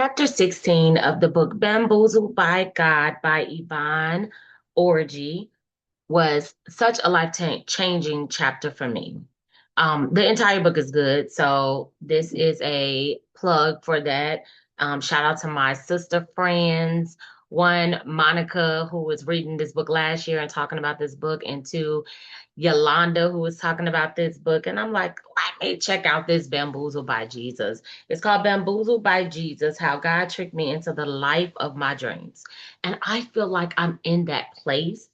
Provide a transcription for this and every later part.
Chapter 16 of the book Bamboozled by God by Yvonne Orji was such a life changing chapter for me. The entire book is good, so this is a plug for that. Shout out to my sister friends. One, Monica, who was reading this book last year and talking about this book, and two, Yolanda, who was talking about this book. And I'm like, let me check out this Bamboozled by Jesus. It's called Bamboozled by Jesus, How God Tricked Me into the Life of My Dreams. And I feel like I'm in that place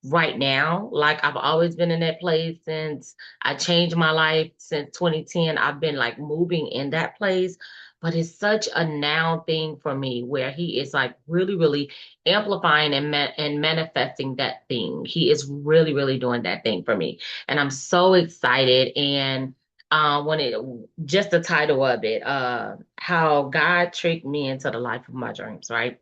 right now. Like I've always been in that place since I changed my life since 2010. I've been like moving in that place. But it's such a now thing for me where he is like really, really amplifying and manifesting that thing. He is really, really doing that thing for me. And I'm so excited. And when it just the title of it, how God tricked me into the life of my dreams, right?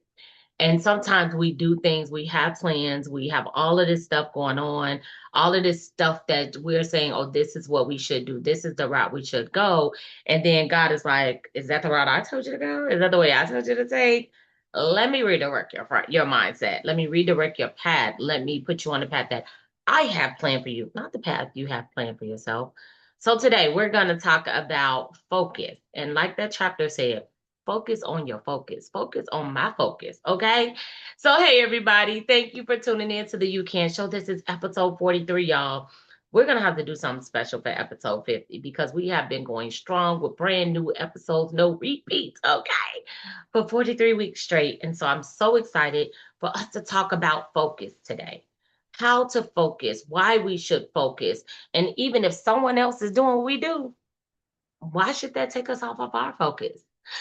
And sometimes we do things, we have plans, we have all of this stuff going on, all of this stuff that we're saying, oh, this is what we should do. This is the route we should go. And then God is like, is that the route I told you to go? Is that the way I told you to take? Let me redirect your mindset. Let me redirect your path. Let me put you on the path that I have planned for you, not the path you have planned for yourself. So today we're going to talk about focus. And like that chapter said, focus on your focus. Focus on my focus. Okay. So, hey, everybody. Thank you for tuning in to the You Can Show. This is episode 43, y'all. We're going to have to do something special for episode 50 because we have been going strong with brand new episodes, no repeats. Okay. For 43 weeks straight. And so I'm so excited for us to talk about focus today. How to focus, why we should focus. And even if someone else is doing what we do, why should that take us off of our focus?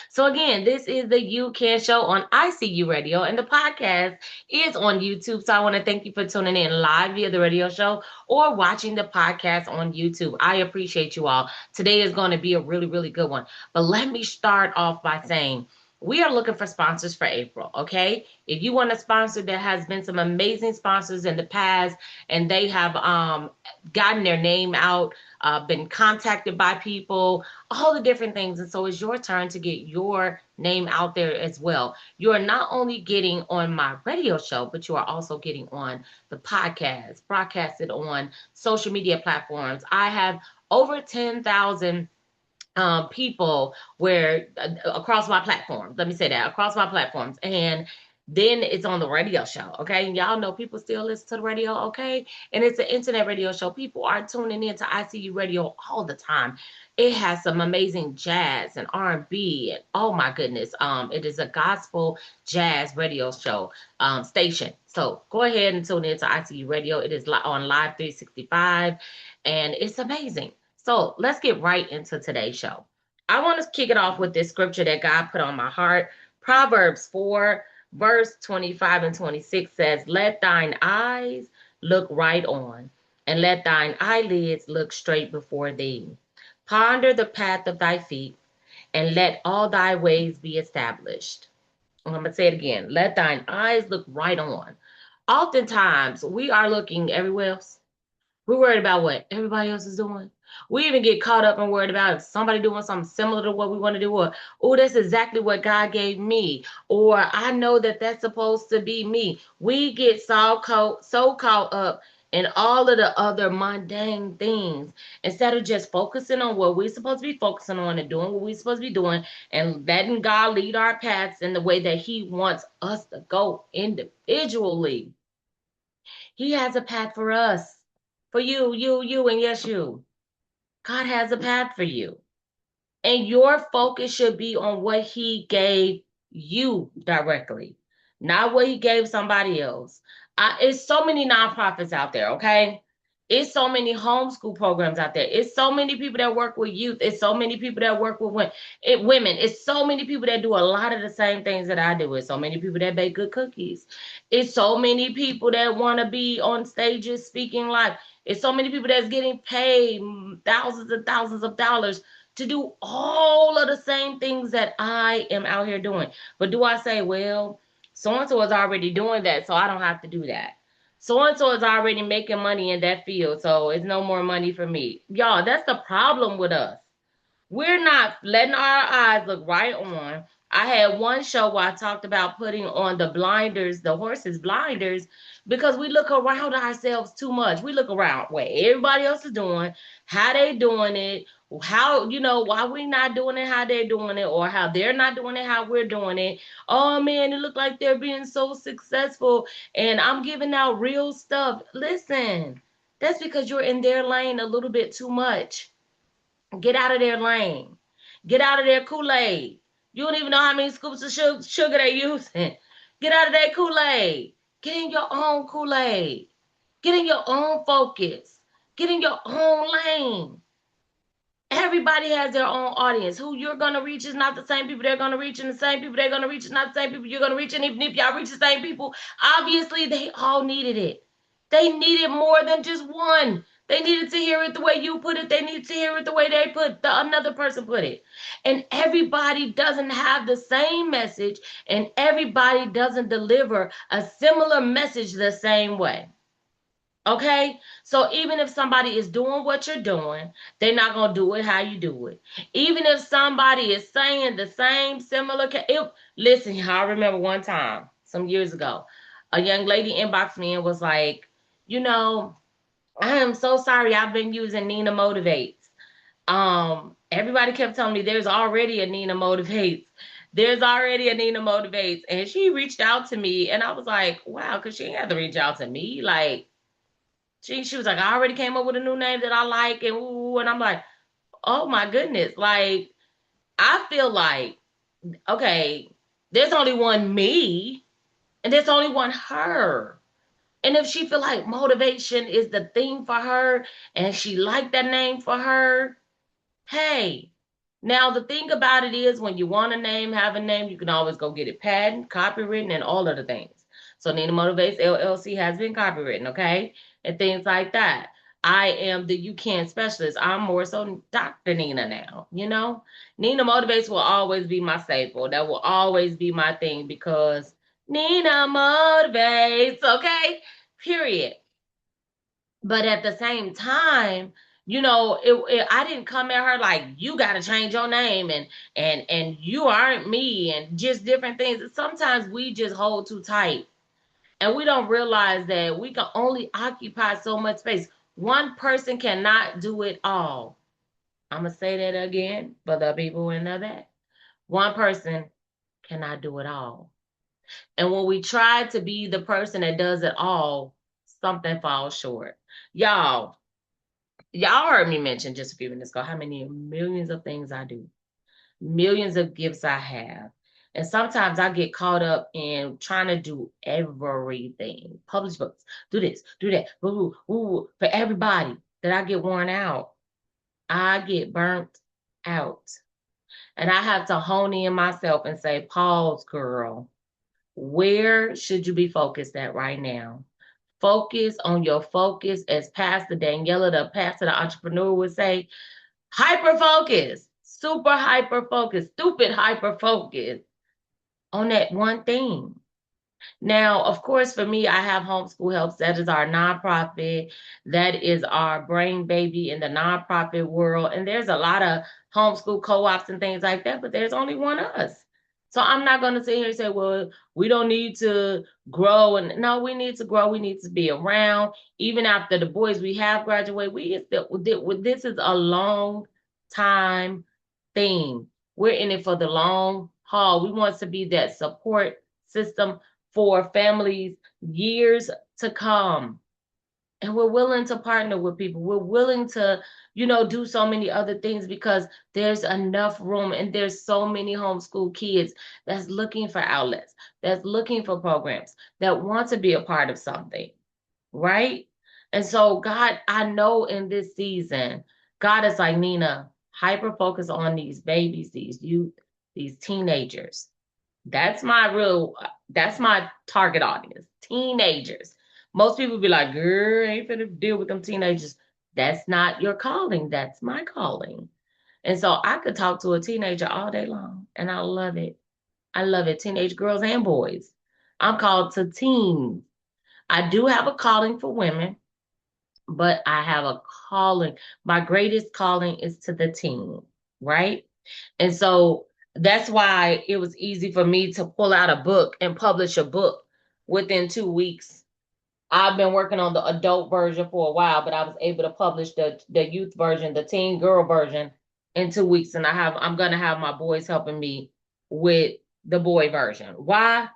So again, this is the You Can Show on ICU Radio, and the podcast is on YouTube. So I want to thank you for tuning in live via the radio show or watching the podcast on YouTube. I appreciate you all. Today is going to be a really, really good one. But let me start off by saying we are looking for sponsors for April, okay? If you want a sponsor, there has been some amazing sponsors in the past, and they have gotten their name out, been contacted by people, all the different things. And so it's your turn to get your name out there as well. You are not only getting on my radio show, but you are also getting on the podcast, broadcasted on social media platforms. I have over 10,000 people where across my platforms. Let me say that across my platforms, and then it's on the radio show. Okay, and y'all know people still listen to the radio. Okay, and it's an internet radio show. People are tuning in to ICU Radio all the time. It has some amazing jazz and R&B, and oh my goodness, it is a gospel jazz radio show station. So go ahead and tune in to ICU Radio. It is on Live 365, and it's amazing. So let's get right into today's show. I want to kick it off with this scripture that God put on my heart. Proverbs 4, verse 25 and 26 says, let thine eyes look right on, and let thine eyelids look straight before thee. Ponder the path of thy feet, and let all thy ways be established. I'm going to say it again. Let thine eyes look right on. Oftentimes, we are looking everywhere else. We're worried about what everybody else is doing. We even get caught up and worried about if somebody doing something similar to what we want to do, or, oh, that's exactly what God gave me, or I know that that's supposed to be me. We get so caught up in all of the other mundane things instead of just focusing on what we're supposed to be focusing on and doing what we're supposed to be doing and letting God lead our paths in the way that He wants us to go individually. He has a path for us, for you, and yes, you. God has a path for you. And your focus should be on what He gave you directly, not what He gave somebody else. It's so many nonprofits out there, okay? It's so many homeschool programs out there. It's so many people that work with youth. It's so many people that work with women. It's so many people that do a lot of the same things that I do. It's so many people that bake good cookies. It's so many people that want to be on stages speaking live. It's so many people that's getting paid thousands and thousands of dollars to do all of the same things that I am out here doing. But do I say, well, so and so is already doing that, so I don't have to do that? So and so is already making money in that field, so it's no more money for me. Y'all, that's the problem with us. We're not letting our eyes look right on I had one show where I talked about putting on the blinders, the horses' blinders, because we look around ourselves too much. We look around what everybody else is doing, how they doing it, how, why we not doing it, how they're doing it, or how they're not doing it, how we're doing it. Oh man, it look like they're being so successful and I'm giving out real stuff. Listen, that's because you're in their lane a little bit too much. Get out of their lane. Get out of their Kool-Aid. You don't even know how many scoops of sugar they're using. Get out of their Kool-Aid. Get in your own Kool-Aid. Get in your own focus. Get in your own lane. Everybody has their own audience. Who you're gonna reach is not the same people they're gonna reach, and the same people they're gonna reach is not the same people you're gonna reach. And even if y'all reach the same people, obviously they all needed it. They needed more than just one. They needed to hear it the way you put it. They needed to hear it the way they put another person put it. And everybody doesn't have the same message, and everybody doesn't deliver a similar message the same way. Okay, so even if somebody is doing what you're doing, they're not gonna do it how you do it. Even if somebody is saying the same similar, listen, I remember one time some years ago, a young lady inboxed me and was like, you know, I am so sorry. I've been using Nina Motivates. Everybody kept telling me there's already a Nina Motivates. There's already a Nina Motivates, and she reached out to me, and I was like, wow, because she had to reach out to me, like. She was like, I already came up with a new name that I like, and ooh, and I'm like, oh my goodness. Like, I feel like, okay, there's only one me, and there's only one her. And if she feel like motivation is the thing for her, and she like that name for her, hey, now the thing about it is when you want a name, have a name, you can always go get it patent, copywritten, and all of the things. So Nina Motivates LLC has been copywritten, okay? And things like that. I am the you can specialist. I'm more so Dr. Nina now, you know? Nina Motivates will always be my staple. That will always be my thing because Nina motivates, okay? Period. But at the same time, I didn't come at her like you got to change your name and you aren't me and just different things. Sometimes we just hold too tight and we don't realize that we can only occupy so much space. One person cannot do it all. I'm gonna say that again for the people who know that. One person cannot do it all. And when we try to be the person that does it all, something falls short. Y'all heard me mention just a few minutes ago how many millions of things I do, millions of gifts I have. And sometimes I get caught up in trying to do everything. Publish books, do this, do that, ooh, ooh, for everybody that I get worn out. I get burnt out. And I have to hone in myself and say, pause, girl. Where should you be focused at right now? Focus on your focus, as Pastor Daniela, the pastor, the entrepreneur would say, hyper focus, super hyper focus, stupid hyper focus on that one thing. Now, of course, for me, I have Homeschool Helps. That is our nonprofit. That is our brain baby in the nonprofit world. And there's a lot of homeschool co-ops and things like that, but there's only one us. So I'm not going to sit here and say, well, we don't need to grow. And no, we need to grow. We need to be around. Even after the boys we have graduated, this is a long time thing. We're in it for the long haul. We want to be that support system for families years to come. And we're willing to partner with people. We're willing to, do so many other things because there's enough room and there's so many homeschool kids that's looking for outlets, that's looking for programs, that want to be a part of something, right? And so God, I know in this season, God is like, Nina, hyper focus on these babies, these youth, these teenagers. That's my target audience, teenagers. Most people be like, girl, I ain't finna deal with them teenagers. That's not your calling. That's my calling. And so I could talk to a teenager all day long, and I love it. I love it. Teenage girls and boys. I'm called to teens. I do have a calling for women, but I have a calling. My greatest calling is to the teen, right? And so That's why it was easy for me to pull out a book and publish a book within 2 weeks. I've been working on the adult version for a while, but I was able to publish the youth version, the teen girl version, in 2 weeks. And I'm gonna have my boys helping me with the boy version. Why?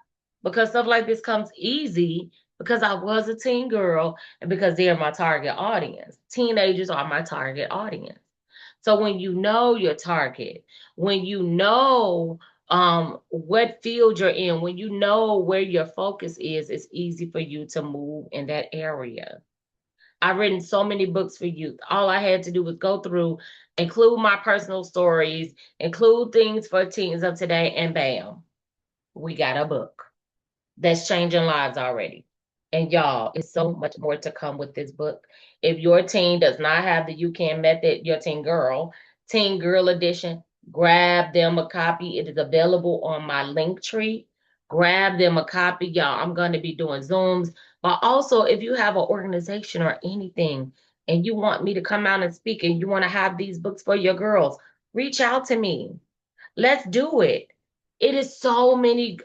Because stuff like this comes easy because I was a teen girl and because they're my target audience. Teenagers are my target audience. So when you know your target, when you know what field you're in, when you know where your focus is, it's easy for you to move in that area. I've written so many books for youth. All I had to do was go through, include my personal stories, include things for teens of today, and bam, we got a book that's changing lives already. And y'all, it's so much more to come with this book. If your teen does not have the You Can method, your teen girl edition, grab them a copy. It is available on my link tree. Grab them a copy, y'all. I'm going to be doing Zooms. But also, if you have an organization or anything and you want me to come out and speak and you want to have these books for your girls, reach out to me. Let's do it. It is so many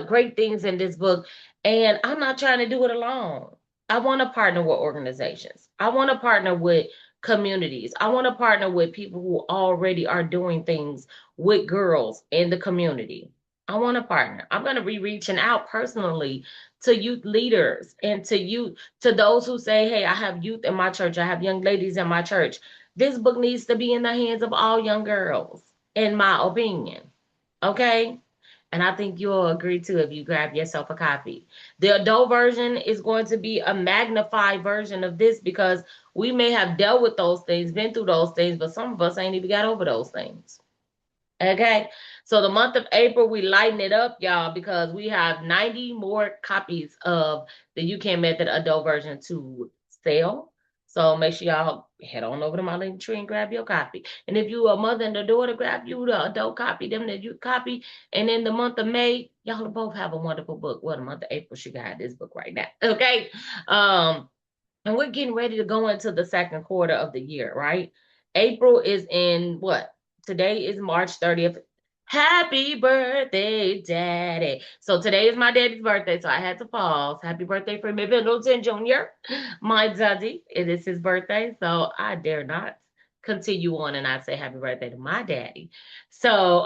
great things in this book, and I'm not trying to do it alone. I want to partner with organizations. I want to partner with communities. I want to partner with people who already are doing things with girls in the community. I want to partner. I'm going to be reaching out personally to youth leaders and to those who say, "Hey, I have youth in my church. I have young ladies in my church." This book needs to be in the hands of all young girls, in my opinion. Okay? And I think you'll agree too if you grab yourself a copy. The adult version is going to be a magnified version of this because we may have dealt with those things, been through those things, but some of us ain't even got over those things. Okay. So the month of April, we lighten it up, y'all, because we have 90 more copies of the You Can Method adult version to sell. So make sure y'all head on over to my link tree and grab your copy. And if you a mother and a daughter, grab you the adult copy, them the youth copy. And in the month of May, y'all both have a wonderful book. Well, the month of April, she got this book right now. Okay. And we're getting ready to go into the second quarter of the year, right? April is in what? Today is March 30th. Happy birthday, Daddy. So today is my daddy's birthday, so I had to pause. Happy birthday for me, Middleton Jr., my daddy. It is his birthday, so I dare not continue on and not say happy birthday to my daddy. So,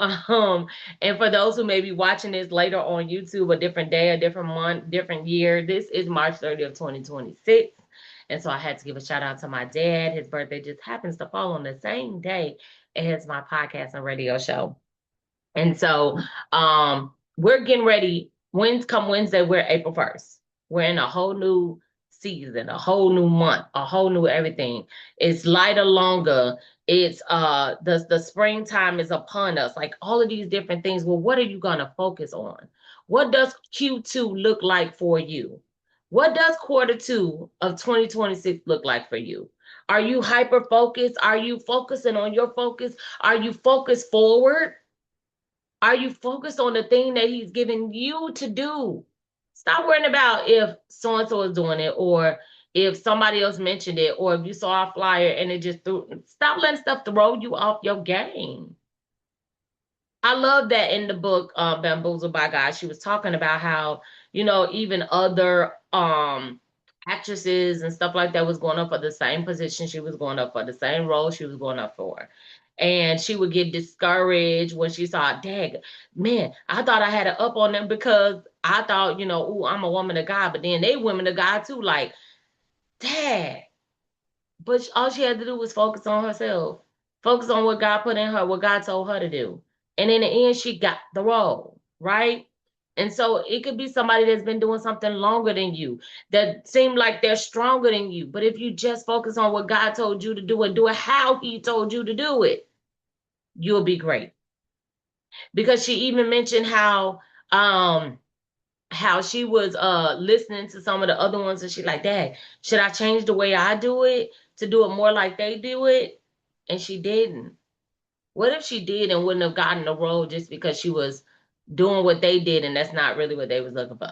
and for those who may be watching this later on YouTube, a different day, a different month, different year, this is March 30th, 2026. And so I had to give a shout out to my dad. His birthday just happens to fall on the same day as my podcast and radio show. And so we're getting ready. Come Wednesday, we're April 1st. We're in a whole new season, a whole new month, a whole new everything. It's lighter, longer. It's the springtime is upon us. Like all of these different things. Well, what are you gonna focus on? What does Q2 look like for you? What does quarter two of 2026 look like for you? Are you hyper focused? Are you focusing on your focus? Are you focused forward? Are you focused on the thing that he's giving you to do? Stop worrying about if so and so is doing it or if somebody else mentioned it or if you saw a flyer and it just threw. Stop letting stuff throw you off your game. I love that in the book Bamboozled by God. She was talking about how, even other actresses and stuff like that was going up for the same position she was going up for, the same role she was going up for. And she would get discouraged when she saw, dang, man, I thought I had it up on them because I thought, oh, I'm a woman of God, but then they women of God too. Like, dang. But all she had to do was focus on herself, focus on what God put in her, what God told her to do. And in the end, she got the role, right? And so it could be somebody that's been doing something longer than you, that seem like they're stronger than you. But if you just focus on what God told you to do and do it how He told you to do it, you'll be great. Because she even mentioned how she was listening to some of the other ones and she like, Dad, should I change the way I do it to do it more like they do it? And she didn't. What if she did and wouldn't have gotten the role just because she was doing what they did and that's not really what they was looking for?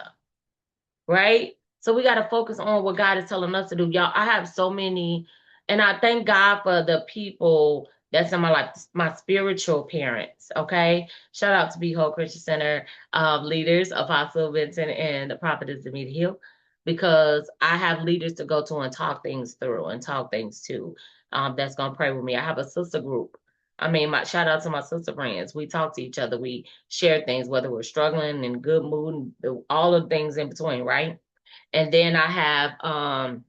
Right? So we got to focus on what God is telling us to do. Y'all, I have so many, and I thank God for the people That's in my life, my spiritual parents. Okay. Shout out to Behold Christian Center leaders, Apostle Vincent and the prophetess Demeter Hill, because I have leaders to go to and talk things through and talk things to. That's gonna pray with me. I have a sister group. I mean, my shout out to my sister friends. We talk to each other. We share things, whether we're struggling, in good mood, all of the things in between, right? And then I have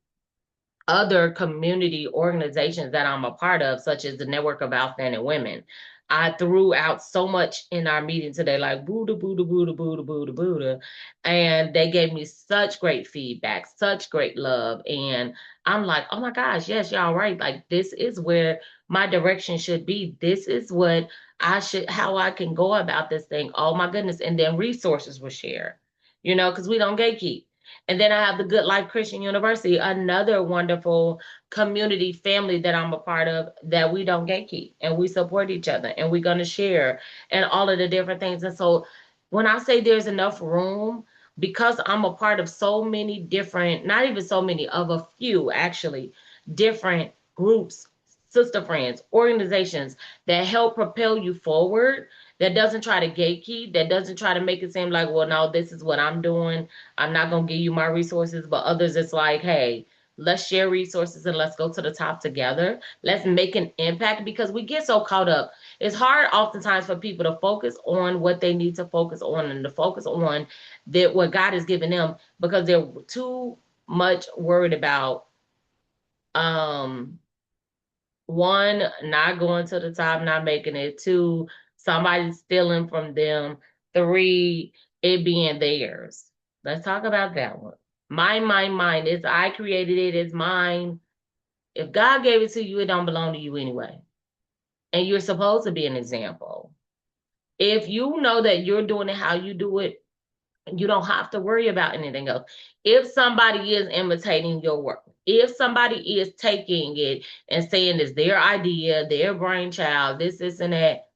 other community organizations that I'm a part of, such as the Network of Outstanding Women. I threw out so much in our meeting today, like Buddha, Buddha, Buddha, Buddha, Buddha, Buddha. And they gave me such great feedback, such great love. And I'm like, oh my gosh, yes, y'all right. Like, this is where my direction should be. This is what I should, how I can go about this thing. Oh my goodness. And then resources were shared, because we don't gatekeep. And then I have the Good Life Christian University, another wonderful community family that I'm a part of, that we don't gatekeep and we support each other and we're going to share and all of the different things. And so when I say there's enough room, because I'm a part of so many different, not even so many, of a few actually, different groups, sister friends, organizations that help propel you forward, that doesn't try to gatekeep, that doesn't try to make it seem like, well, no, this is what I'm doing. I'm not going to give you my resources, but others, it's like, hey, let's share resources and let's go to the top together. Let's make an impact, because we get so caught up. It's hard oftentimes for people to focus on what they need to focus on and to focus on what God has given them, because they're too much worried about one, not going to the top, not making it. Two, somebody stealing from them. Three, it being theirs. Let's talk about that one. Mine. It's I created it. It's mine. If God gave it to you, it don't belong to you anyway. And you're supposed to be an example. If you know that you're doing it how you do it, you don't have to worry about anything else. If somebody is imitating your work, if somebody is taking it and saying it's their idea, their brainchild, this, and that,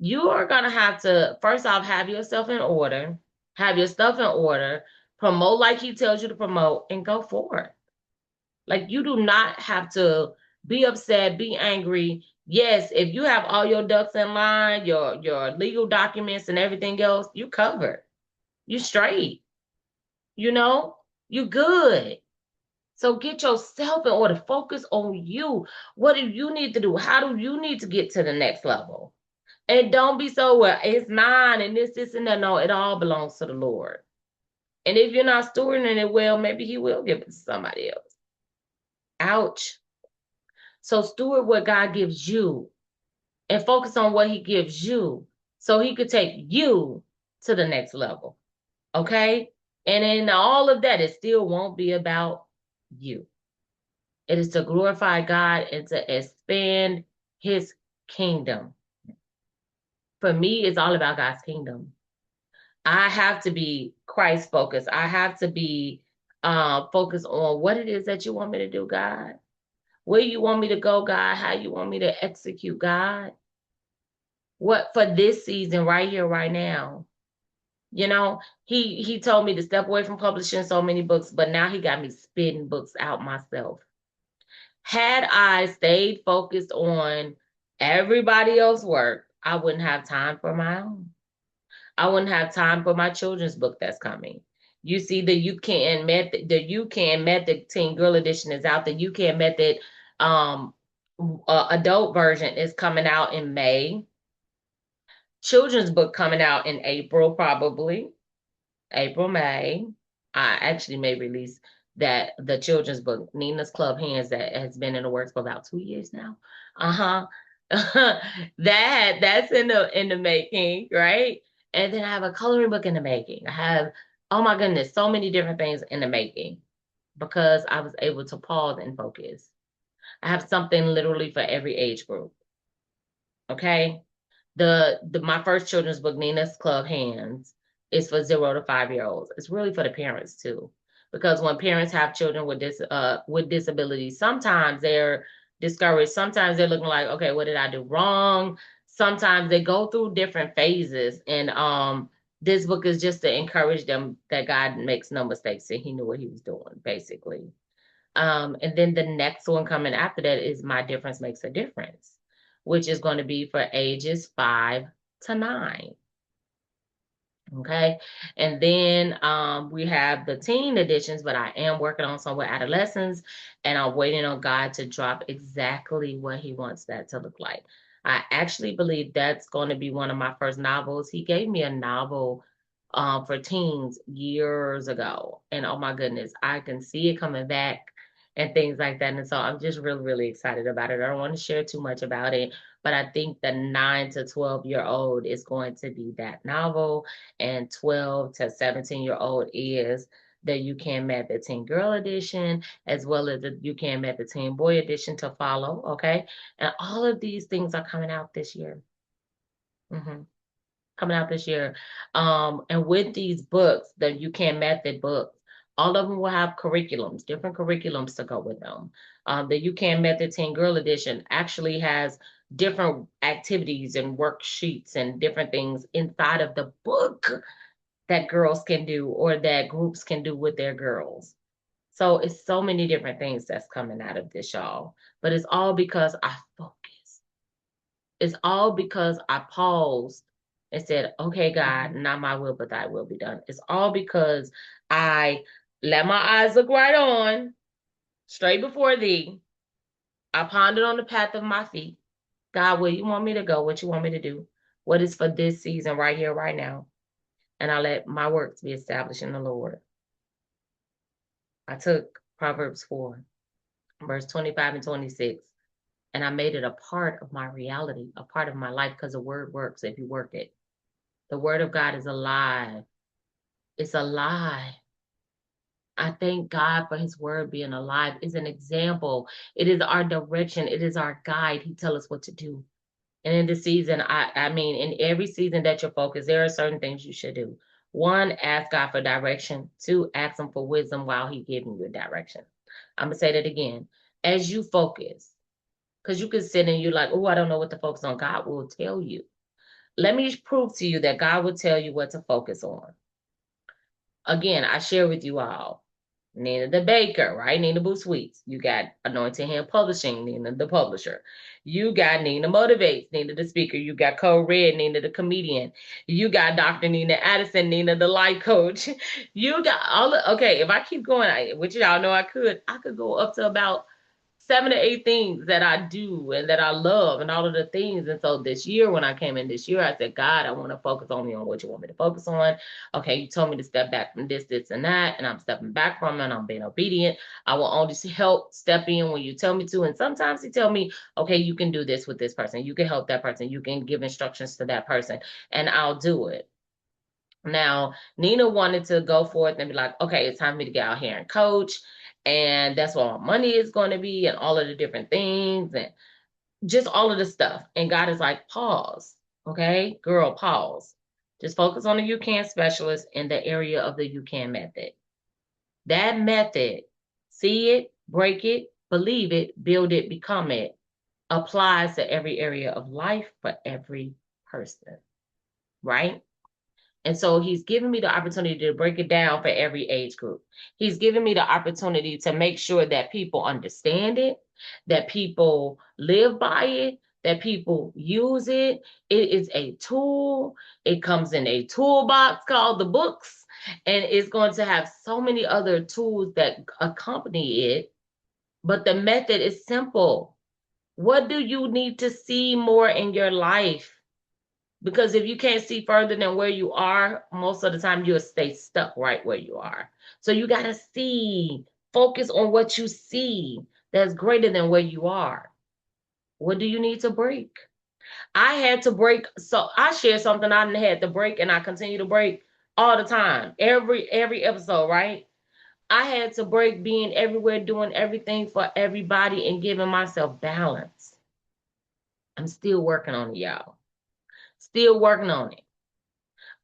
you are going to have to, first off, have yourself in order, have your stuff in order, promote like he tells you to promote, and go forward. Like, you do not have to be upset, be angry. Yes, if you have all your ducks in line, your legal documents and everything else, you covered. You straight. You know, you good. So get yourself in order. Focus on you. What do you need to do? How do you need to get to the next level? And don't be so, well, it's mine and this, and that. No, it all belongs to the Lord. And if you're not stewarding it well, maybe he will give it to somebody else. Ouch. So steward what God gives you and focus on what he gives you so he could take you to the next level. Okay? And in all of that, it still won't be about you. It is to glorify God and to expand his kingdom. For me, it's all about God's kingdom. I have to be Christ focused. I have to be focused on what it is that you want me to do, God. Where you want me to go, God. How you want me to execute, God. What for this season right here, right now. He told me to step away from publishing so many books, but now he got me spitting books out myself. Had I stayed focused on everybody else's work, I wouldn't have time for my own. I wouldn't have time for my children's book that's coming. You see, the You Can Method, Teen Girl Edition is out. The You Can Method adult version is coming out in May. Children's book coming out in April, probably. April, May. I actually may release the children's book, Nina's Club Hands, that has been in the works for about 2 years now. Uh-huh. That's in the making, right? And then I have a coloring book in the making. I have, oh my goodness, so many different things in the making, because I was able to pause and focus. I have something literally for every age group. Okay. My first children's book, Nina's Club Hands, is for 0 to 5 year olds. It's really for the parents too, because when parents have children with disabilities, sometimes they're discouraged. Sometimes they're looking like, okay, what did I do wrong? Sometimes they go through different phases, and this book is just to encourage them that God makes no mistakes and He knew what He was doing, basically. And then the next one coming after that is My Difference Makes a Difference, which is going to be for ages 5 to 9. Okay. And then we have the teen editions, but I am working on some with adolescents, and I'm waiting on God to drop exactly what he wants that to look like. I actually believe that's going to be one of my first novels. He gave me a novel for teens years ago. And oh my goodness, I can see it coming back and things like that. And so I'm just really, really excited about it. I don't want to share too much about it, but I think the 9 to 12-year-old is going to be that novel, and 12 to 17-year-old is the You Can Met the Teen Girl edition, as well as the You Can Met the Teen Boy edition to follow. Okay. And all of these things are coming out this year. Mhm. Coming out this year. And with these books, the You Can Method books, all of them will have curriculums, different curriculums to go with them. The You Can Method Teen Girl edition actually has different activities and worksheets and different things inside of the book that girls can do or that groups can do with their girls. So it's so many different things that's coming out of this, y'all. But it's all because I focus. It's all because I paused and said, okay, God, not my will, but thy will be done. It's all because I let my eyes look right on, straight before thee. I pondered on the path of my feet. God, where you want me to go? What you want me to do? What is for this season right here, right now? And I let my works be established in the Lord. I took Proverbs 4, verse 25 and 26, and I made it a part of my reality, a part of my life, because the word works if you work it. The word of God is alive. It's alive. I thank God for his word being alive. It's an example. It is our direction. It is our guide. He tells us what to do. And in the season, I mean, in every season that you're focused, there are certain things you should do. 1, ask God for direction. 2, ask him for wisdom while he's giving you direction. I'm going to say that again. As you focus, because you can sit and you're like, oh, I don't know what to focus on. God will tell you. Let me prove to you that God will tell you what to focus on. Again, I share with you all. Nina the baker, right? Nina Boo Sweets. You got Anointed Hand Publishing, Nina the publisher. You got Nina Motivates, Nina the speaker. You got Code Red, Nina the comedian. You got Dr. Nina Addison, Nina the life coach. You got all of, okay, if I keep going, which y'all know I could go up to about 7 or 8 things that I do and that I love and all of the things. And so this year, when I came in this year, I said, God, I want to focus only on what you want me to focus on. Okay, you told me to step back from this, and that, and I'm stepping back from it, and I'm being obedient. I will only help step in when you tell me to. And sometimes he tell me, okay, you can do this with this person. You can help that person. You can give instructions to that person, and I'll do it. Now, Nina wanted to go forth and be like, okay, it's time for me to get out here and coach. And that's what my money is going to be, and all of the different things, and just all of the stuff. And God is like, pause. Okay, girl, pause. Just focus on the You Can specialist in the area of the You Can method. That method, see it, break it, believe it, build it, become it, applies to every area of life for every person, right? And so he's given me the opportunity to break it down for every age group. He's given me the opportunity to make sure that people understand it, that people live by it, that people use it. It is a tool. It comes in a toolbox called the books, and it's going to have so many other tools that accompany it. But the method is simple. What do you need to see more in your life? Because if you can't see further than where you are, most of the time you'll stay stuck right where you are. So you got to see, focus on what you see that's greater than where you are. What do you need to break? I had to break. So I shared something I had to break, and I continue to break all the time. Every episode, right? I had to break being everywhere, doing everything for everybody, and giving myself balance. I'm still working on it, y'all. Still working on it.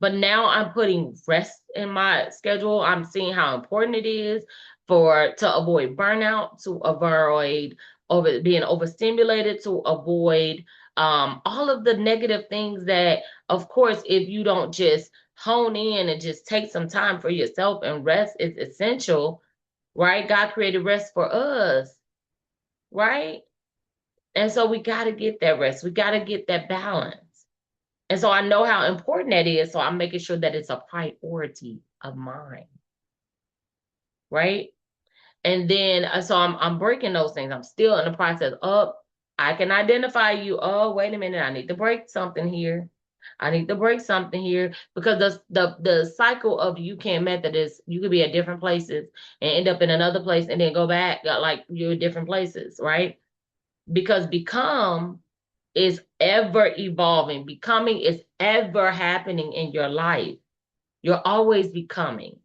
But now I'm putting rest in my schedule. I'm seeing how important it is to avoid burnout, to avoid being overstimulated, to avoid all of the negative things that, of course, if you don't just hone in and just take some time for yourself, and rest is essential, right? God created rest for us, right? And so we got to get that rest. We got to get that balance. And so I know how important that is. So I'm making sure that it's a priority of mine. Right. And then so I'm breaking those things. I'm still in the process of, I can identify you. Oh, wait a minute. I need to break something here. I need to break something here, because the cycle of you can't method is you could be at different places and end up in another place and then go back like you're in different places, right? Because become is ever evolving. Becoming is ever happening in your life. You're always becoming.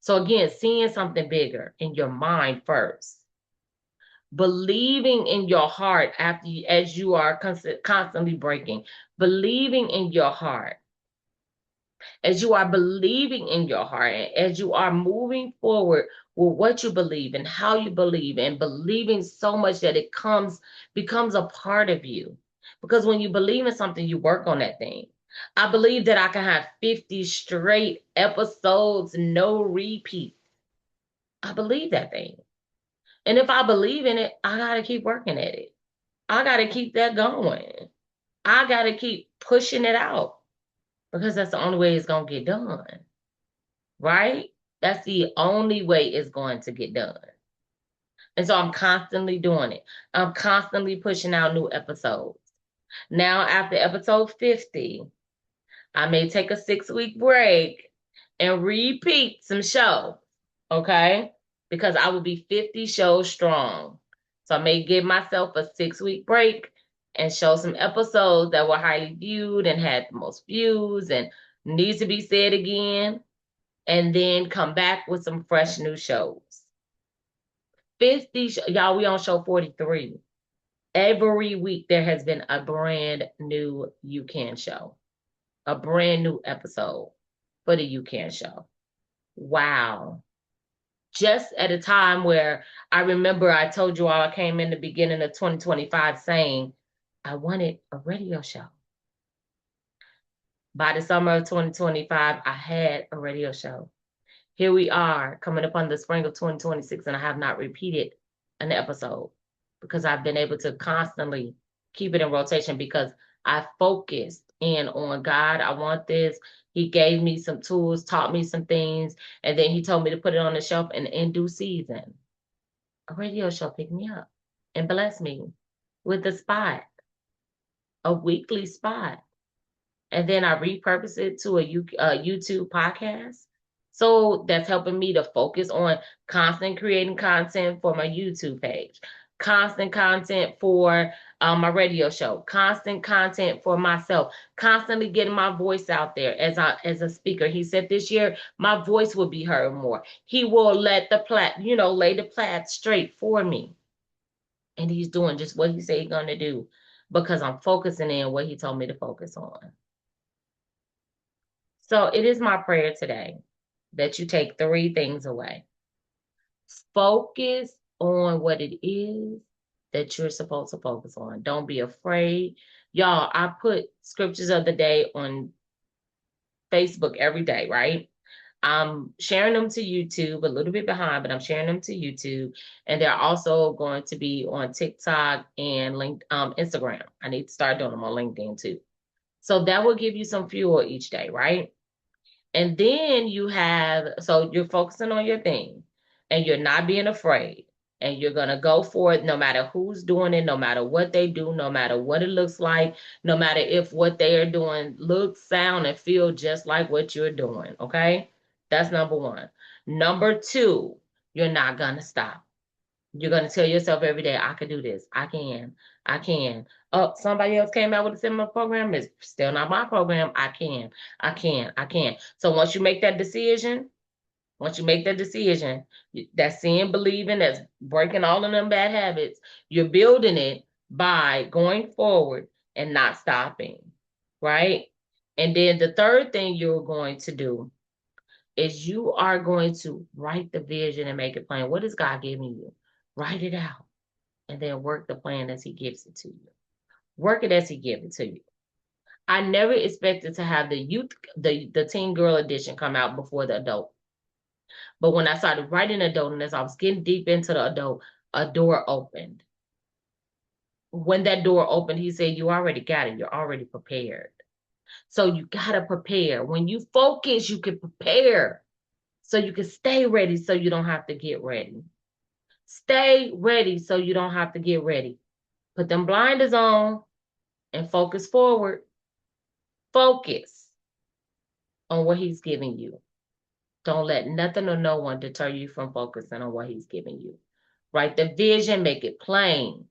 So again, seeing something bigger in your mind first, believing in your heart after you, as you are constantly breaking, believing in your heart, as you are believing in your heart, and as you are moving forward with what you believe and how you believe, and believing so much that it becomes a part of you. Because when you believe in something, you work on that thing. I believe that I can have 50 straight episodes, no repeat. I believe that thing. And if I believe in it, I got to keep working at it. I got to keep that going. I got to keep pushing it out, because that's the only way it's going to get done. Right? That's the only way it's going to get done. And so I'm constantly doing it. I'm constantly pushing out new episodes. Now, after episode 50, I may take a 6-week break and repeat some shows, okay? Because I will be 50 shows strong. So I may give myself a 6-week break and show some episodes that were highly viewed and had the most views and needs to be said again, and then come back with some fresh new shows. 50, y'all, we on show 43. Every week there has been a brand new You Can show, a brand new episode for the You Can show. Wow. Just at a time where I remember I told you all, I came in the beginning of 2025 saying I wanted a radio show. By the summer of 2025, I had a radio show. Here we are coming upon the spring of 2026, and I have not repeated an episode because I've been able to constantly keep it in rotation, because I focused in on God. I want this. He gave me some tools, taught me some things, and then he told me to put it on the shelf, and in due season, a radio show picked me up and blessed me with a weekly spot. And then I repurpose it to a YouTube podcast. So that's helping me to focus on constant creating content for my YouTube page, constant content for my radio show, constant content for myself, constantly getting my voice out there as a speaker. He said this year my voice will be heard more. He will let lay the plat straight for me. And he's doing just what he said he's gonna do, because I'm focusing in what he told me to focus on. So it is my prayer today that you take 3 things away. Focus on what it is that you're supposed to focus on. Don't be afraid. Y'all, I put scriptures of the day on Facebook every day, right? I'm sharing them to YouTube, a little bit behind, but I'm sharing them to YouTube. And they're also going to be on TikTok and Instagram. I need to start doing them on LinkedIn too. So that will give you some fuel each day, right? And then so you're focusing on your thing, and you're not being afraid, and you're going to go for it no matter who's doing it, no matter what they do, no matter what it looks like, no matter if what they are doing looks, sound, and feel just like what you're doing. Okay. That's number 1. Number 2, you're not going to stop. You're going to tell yourself every day, I can do this. I can. I can. Oh, somebody else came out with a similar program. It's still not my program. I can. I can. I can. So once you make that decision, that's seeing, believing, that's breaking all of them bad habits, you're building it by going forward and not stopping, right? And then the third thing you're going to do is you are going to write the vision and make it plain. What is God giving you? Write it out, and then work the plan as he gives it to you. Work it as he gives it to you. I never expected to have the teen girl edition come out before the adult. But when I started writing adult, and as I was getting deep into the adult, a door opened. when that door opened, he said, you already got it. You're already prepared. So you got to prepare. When you focus, you can prepare. So you can stay ready so you don't have to get ready. Stay ready so you don't have to get ready. Put them blinders on and focus forward. Focus on what he's giving you. Don't let nothing or no one deter you from focusing on what he's giving you. Write the vision, make it plain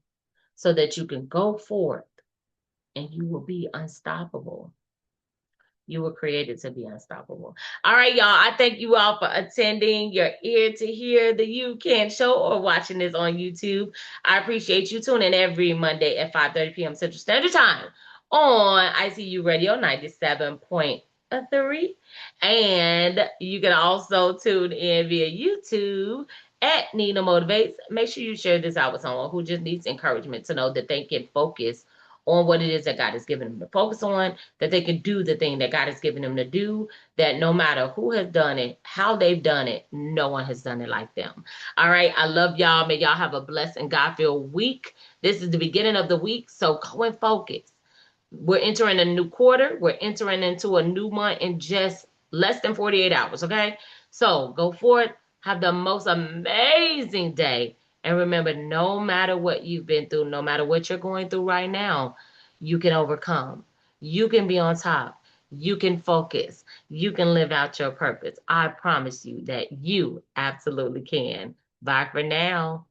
so that you can go forth and you will be unstoppable. You were created to be unstoppable. All right, y'all. I thank you all for attending your ear to hear the You Can Show or watching this on YouTube. I appreciate you tuning every Monday at 5:30 p.m. Central Standard Time on ICU Radio 97.3. And you can also tune in via YouTube at Nina Motivates. Make sure you share this out with someone who just needs encouragement to know that they can focus on what it is that God has given them to focus on, that they can do the thing that God has given them to do, that no matter who has done it, how they've done it, no one has done it like them. All right. I love y'all. May y'all have a blessed and God-filled week. This is the beginning of the week, so go and focus. We're entering a new quarter. We're entering into a new month in just less than 48 hours, okay? So go forth, have the most amazing day. And remember, no matter what you've been through, no matter what you're going through right now, you can overcome. You can be on top. You can focus. You can live out your purpose. I promise you that you absolutely can. Bye for now.